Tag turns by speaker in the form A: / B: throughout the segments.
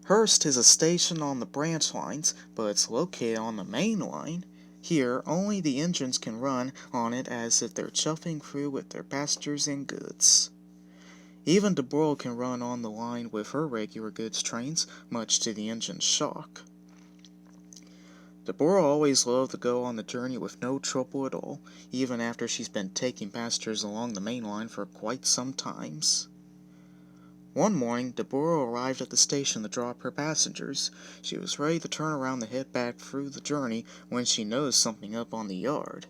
A: Hurst is a station on the branch lines, but it's located on the main line. Here, only the engines can run on it as if they're chuffing through with their passengers and goods. Even Deborah can run on the line with her regular goods trains, much to the engine's shock. Deborah always loved to go on the journey with no trouble at all, even after she's been taking passengers along the main line for quite some times. One morning, Deborah arrived at the station to drop her passengers. She was ready to turn around to head back through the journey when she noticed something up on the yard.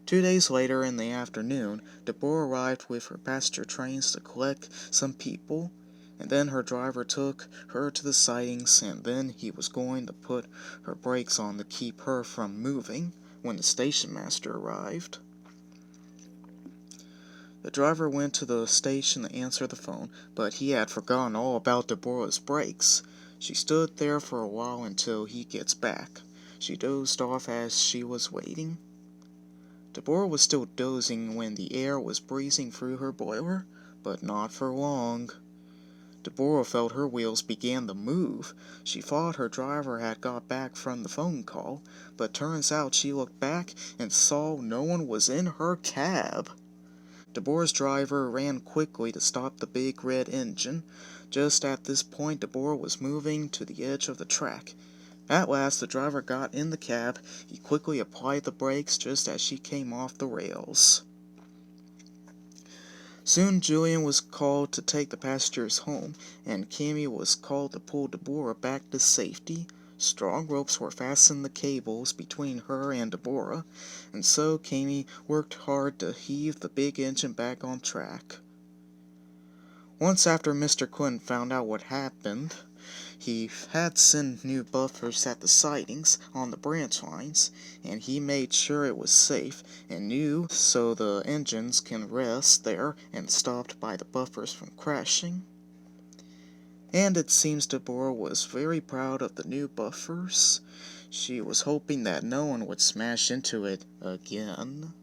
A: 2 days later in the afternoon, Deborah arrived with her passenger trains to collect some people, and then her driver took her to the sidings, and then he was going to put her brakes on to keep her from moving when the station master arrived. The driver went to the station to answer the phone, but he had forgotten all about Deborah's brakes. She stood there for a while until he gets back. She dozed off as she was waiting. Deborah was still dozing when the air was breezing through her boiler, but not for long. Deborah felt her wheels began to move. She thought her driver had got back from the phone call, but turns out she looked back and saw no one was in her cab. Deborah's driver ran quickly to stop the big red engine. Just at this point, Deborah was moving to the edge of the track. At last, the driver got in the cab. He quickly applied the brakes just as she came off the rails. Soon Julian was called to take the passengers home, and Cammy was called to pull Deborah back to safety. Strong ropes were fastened to cables between her and Deborah, and so Cammy worked hard to heave the big engine back on track. Once after Mr. Quinn found out what happened, he had sent new buffers at the sidings on the branch lines, and he made sure it was safe and new so the engines can rest there and stopped by the buffers from crashing. And it seems Deborah was very proud of the new buffers. She was hoping that no one would smash into it again.